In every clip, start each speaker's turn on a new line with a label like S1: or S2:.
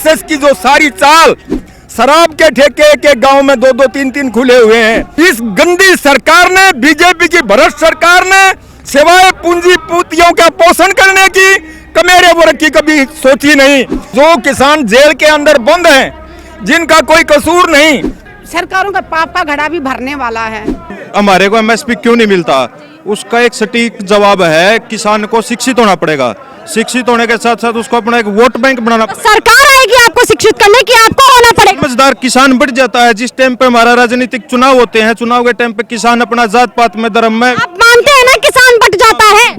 S1: RSS की जो सारी चाल, शराब के ठेके के गांव में 2-2, 3-3 खुले हुए हैं। इस गंदी सरकार ने, बीजेपी की भ्रष्ट सरकार ने, सिवाय पूंजीपतियों का पोषण करने की कमेरे वर्ग की कभी सोची नहीं। जो किसान जेल के अंदर बंद हैं, जिनका कोई कसूर नहीं,
S2: सरकारों का पाप का घड़ा भी भरने वाला है।
S3: हमारे को एमएसपी क्यों नहीं मिलता, उसका एक सटीक जवाब है, किसान को शिक्षित होना पड़ेगा। शिक्षित होने के साथ साथ उसको अपना एक वोट बैंक बनाना पड़ेगा।
S4: सरकार आएगी आपको शिक्षित करने की, आपको होना पड़ेगा।
S3: समझदार किसान बढ़ जाता है। जिस टाइम पे हमारा राजनीतिक चुनाव होते हैं, चुनाव के टाइम पे किसान अपना जात पात में, धर्म में,
S4: आप मानते हैं ना किसान बट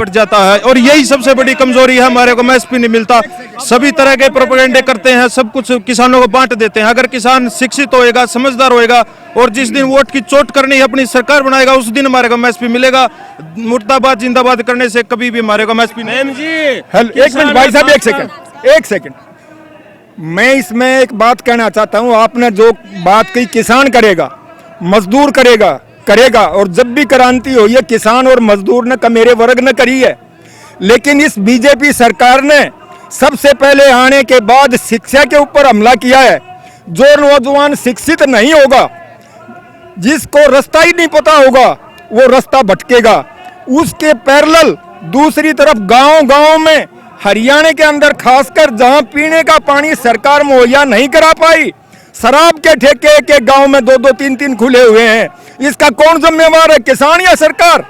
S4: जाता है।
S3: और यही सबसे बड़ी कमजोरी है, हमारे को एमएसपी नहीं मिलता। सभी तरह के प्रोपेगेंडे करते हैं, सब कुछ किसानों को बांट देते हैं। अगर किसान शिक्षित होएगा, समझदार होएगा और जिस दिन वोट की चोट करनी है अपनी सरकार बनाएगा, उस दिन हमारे को एमएसपी मिलेगा। मुर्दाबाद जिंदाबाद करने से कभी भी हमारे को एमएसपी नहीं।
S1: एक मिनट भाई साहब, एक सेकंड, मैं इसमें एक बात कहना चाहता हूं। आपने जो बात कही, किसान करेगा, मजदूर करेगा और जब भी क्रांति हुई है किसान और मजदूर ने, कमेरे वर्ग ने करी है। लेकिन इस बीजेपी सरकार ने सबसे पहले आने के बाद शिक्षा के ऊपर हमला किया है। जो नौजवान शिक्षित नहीं होगा, जिसको रास्ता ही नहीं पता होगा, वो रास्ता भटकेगा। उसके पैरेलल दूसरी तरफ गांव में, हरियाणा के अंदर खासकर जहां पीने का पानी सरकार मुहैया नहीं करा पाई, शराब के ठेके के गांव में 2-2, 3-3 खुले हुए हैं। इसका कौन जिम्मेवार है, किसान या सरकार?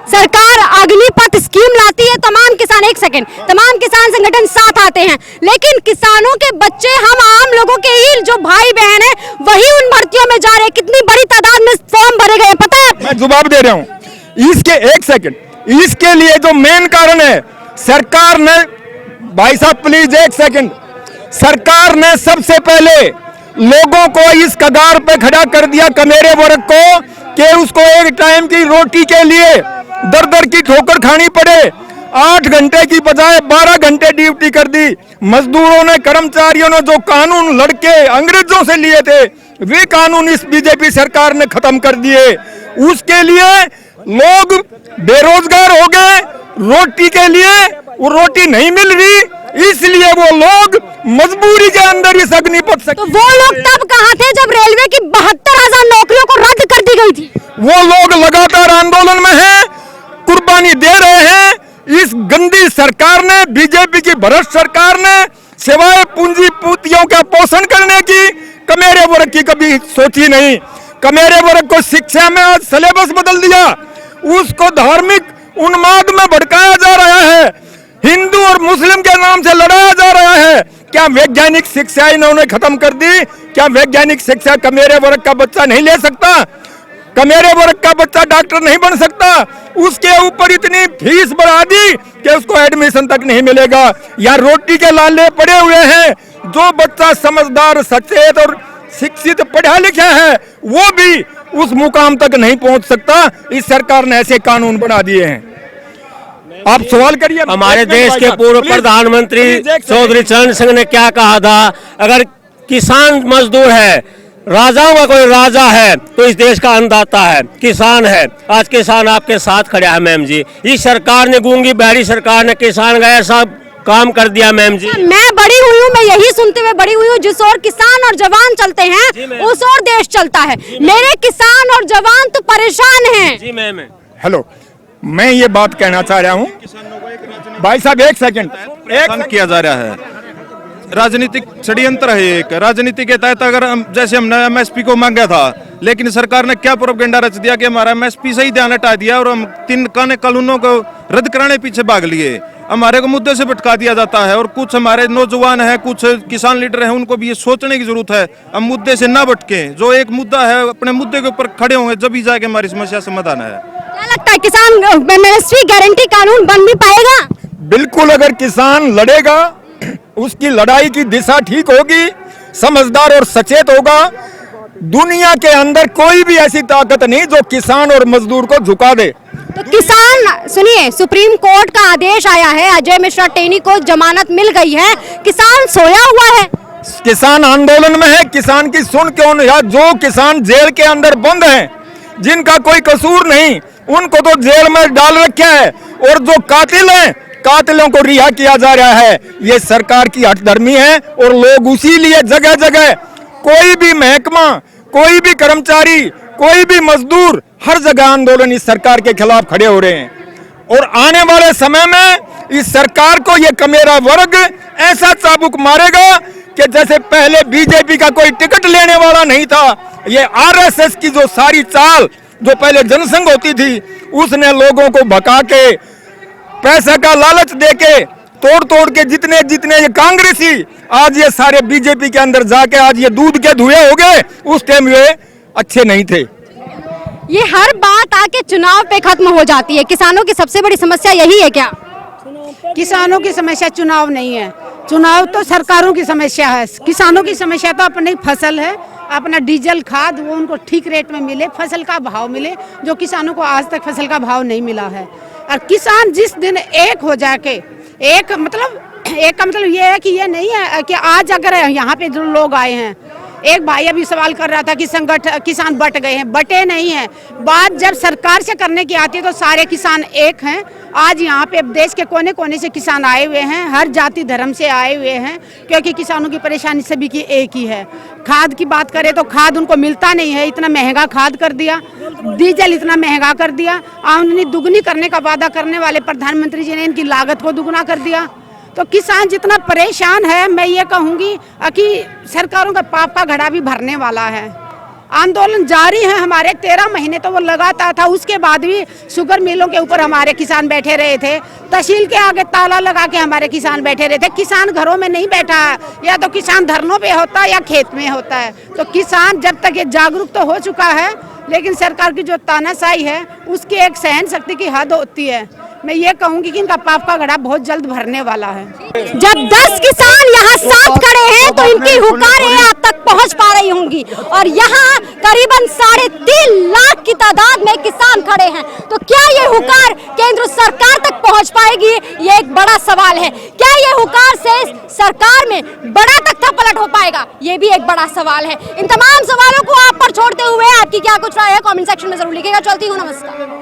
S4: सरकार अग्निपथ स्कीम लाती है, तमाम किसान, एक सेकंड, तमाम किसान संगठन साथ आते हैं, लेकिन किसानों के बच्चे, हम आम लोगों के ही जो भाई बहन हैं, वही उन भर्तियों में जा रहे हैं। कितनी बड़ी तादाद में फॉर्म भरे गए, पता है?
S1: मैं जवाब दे रहा हूं इसके, एक सेकंड, इसके लिए जो मेन कारण है, सरकार ने, भाई साहब प्लीज एक सेकंड, सरकार ने सबसे पहले लोगों को इस कगार पे खड़ा कर दिया, कमेरे वर्ग को, कि उसको एक टाइम की रोटी के लिए दर की ठोकर खानी पड़े। 8 घंटे की बजाय 12 घंटे ड्यूटी कर दी। मजदूरों ने, कर्मचारियों ने जो कानून लड़के अंग्रेजों से लिए थे, वे कानून इस बीजेपी सरकार ने खत्म कर दिए। उसके लिए लोग बेरोजगार हो गए, रोटी के लिए वो रोटी नहीं मिल रही, इसलिए वो लोग मजबूरी के अंदर इस अग्निपथ से।
S4: तो वो लोग तब कहाँ थे जब रेलवे की 72,000 नौकरियों को रद्द कर दी गई थी?
S1: वो लोग लगातार आंदोलन में हैं, कुर्बानी दे रहे हैं। इस गंदी सरकार ने, बीजेपी की भ्रष्ट सरकार ने, सिवाय पूंजीपतियों का पोषण करने की कमेरे वर्ग की कभी सोची नहीं। कमेरे वर्ग को शिक्षा में आज सिलेबस बदल दिया, उसको धार्मिक उन्माद में भड़काया जा रहा है, हिंदू और मुस्लिम के नाम से लड़ाया जा रहा है। क्या वैज्ञानिक शिक्षा इन्होंने खत्म कर दी? क्या वैज्ञानिक शिक्षा कमेरे वर्ग का बच्चा नहीं ले सकता? कमेरे वर्ग का बच्चा डॉक्टर नहीं बन सकता? उसके ऊपर इतनी फीस बढ़ा दी कि उसको एडमिशन तक नहीं मिलेगा। या रोटी के लाले पड़े हुए हैं। जो बच्चा समझदार, सचेत और शिक्षित, पढ़ा लिखा है, वो भी उस मुकाम तक नहीं पहुंच सकता। इस सरकार ने ऐसे कानून बना दिए हैं। आप सवाल करिए।
S5: हमारे देश के पूर्व प्रधानमंत्री चौधरी चरण सिंह ने क्या कहा था, अगर किसान मजदूर है, राजाओं का कोई राजा है, तो इस देश का अन्नदाता है, किसान है। आज किसान आपके साथ खड़ा है मैम जी। इस सरकार ने, गूंगी बहरी सरकार ने किसान का ऐसा काम कर दिया मैम जी।
S4: मैं बड़ी हुई हूँ, मैं यही सुनते हुए बड़ी हुई हूँ, जिस ओर किसान और जवान चलते हैं उस ओर देश चलता है। मेरे किसान और जवान तो परेशान हैं।
S5: जी मैम।
S1: हेलो, मैं ये बात कहना चाह रहा हूँ भाई साहब, एक सेकंड,
S3: किया जा रहा है, राजनीतिक षड्यंत्र है एक। राजनीति के तहत अगर जैसे हमने एमएसपी को मांगा था, लेकिन सरकार ने क्या प्रोपेगेंडा रच दिया कि हमारा एमएसपी से ही ध्यान हटा दिया और हम 3 कानूनों को रद्द कराने पीछे भाग लिए। हमारे को मुद्दे से भटका दिया जाता है। और कुछ हमारे नौजवान हैं, कुछ किसान लीडर हैं, उनको भी ये सोचने की जरूरत है, हम मुद्दे से ना भटके। जो एक मुद्दा है, अपने मुद्दे के ऊपर खड़े होंगे, जब ही जाके हमारी समस्या समाधान है।
S4: क्या लगता है किसान एमएसपी गारंटी कानून बन भी पाएगा?
S1: बिल्कुल, अगर किसान लड़ेगा, उसकी लड़ाई की दिशा ठीक होगी, समझदार और सचेत होगा, दुनिया के अंदर कोई भी ऐसी ताकत नहीं जो किसान और मजदूर को झुका दे।
S4: तो किसान, सुनिए, सुप्रीम कोर्ट का आदेश आया है, अजय मिश्रा टेनी को जमानत मिल गई है, किसान सोया हुआ है,
S1: किसान आंदोलन में है। किसान की सुन क्यों नहीं? जो किसान जेल के अंदर बंद हैं, जिनका कोई कसूर नहीं, उनको तो जेल में डाल रखा है। और जो कातिल हैं, कातिलों को रिहा किया जा रहा है। ये सरकार की हठधर्मी है और लोग उसी लिए जगह जगह कोई भी महकमा, कोई भी कर्मचारी, कोई भी मजदूर, हर जगह आंदोलन इस सरकार के खिलाफ खड़े हो रहे हैं। और आने वाले समय में इस सरकार को ये कमेरा वर्ग ऐसा चाबुक मारेगा कि जैसे पहले बीजेपी का कोई टिकट लेने वाला नहीं था, ये आरएसएस की जो सारी चाल जो पहले जनसंघ होती थी उसने लोगों को भगा के पैसे का लालच देके तोड़ तोड़ के जितने जितने ये कांग्रेसी आज ये सारे बीजेपी के अंदर जाके आज ये दूध के धुएं हो गए, उस टाइम ये अच्छे नहीं थे।
S4: ये हर बात आके चुनाव पे खत्म हो जाती है। किसानों की सबसे बड़ी समस्या यही है क्या?
S2: किसानों की समस्या चुनाव नहीं है, चुनाव तो सरकारों की समस्या है। किसानों की समस्या तो अपनी फसल है, अपना डीजल खाद वो उनको ठीक रेट में मिले, फसल का भाव मिले, जो किसानों को आज तक फसल का भाव नहीं मिला है। और किसान जिस दिन एक हो जाके एक का मतलब ये है कि ये नहीं है कि आज अगर यहाँ पे जो लोग आए हैं, एक भाई अभी सवाल कर रहा था कि किसान बट गए हैं, बटे नहीं हैं। बात जब सरकार से करने की आती है तो सारे किसान एक हैं। आज यहाँ पे देश के कोने कोने से किसान आए हुए हैं, हर जाति धर्म से आए हुए हैं, क्योंकि किसानों की परेशानी सभी की एक ही है। खाद की बात करें तो खाद उनको मिलता नहीं है, इतना महंगा खाद कर दिया, डीजल इतना महंगा कर दिया, आमदनी दुगनी करने का वादा करने वाले प्रधानमंत्री जी ने इनकी लागत को दुगना कर दिया। तो किसान जितना परेशान है, मैं ये कहूँगी कि सरकारों का पाप का घड़ा भी भरने वाला है। आंदोलन जारी है हमारे 13 महीने तो वो लगातार था, उसके बाद भी शुगर मिलों के ऊपर हमारे किसान बैठे रहे थे, तहसील के आगे ताला लगा के हमारे किसान बैठे रहे थे। किसान घरों में नहीं बैठा है, या तो किसान धरनों पे होता है या खेत में होता है। तो किसान जब तक ये जागरूक तो हो चुका है, लेकिन सरकार की जो तानाशाही है उसकी एक सहन शक्ति की हद होती है। मैं ये कहूँगी कि इनका पाप का घड़ा बहुत जल्द भरने वाला है।
S4: जब 10 किसान यहाँ साथ खड़े हैं तो इनकी हुकारें यहाँ तक पहुँच पा रही होंगी, और यहाँ करीबन 3.5 लाख की तादाद में किसान खड़े हैं। तो क्या ये हुकार केंद्र सरकार तक पहुँच पाएगी, ये एक बड़ा सवाल है। क्या ये हुकार से सरकार में बड़ा तख्ता पलट हो पाएगा, ये भी एक बड़ा सवाल है। इन तमाम सवालों को आप पर छोड़ते हुए आपकी क्या कुछ राय है कमेंट सेक्शन में जरूर लिखिएगा। चलती हूँ, नमस्कार।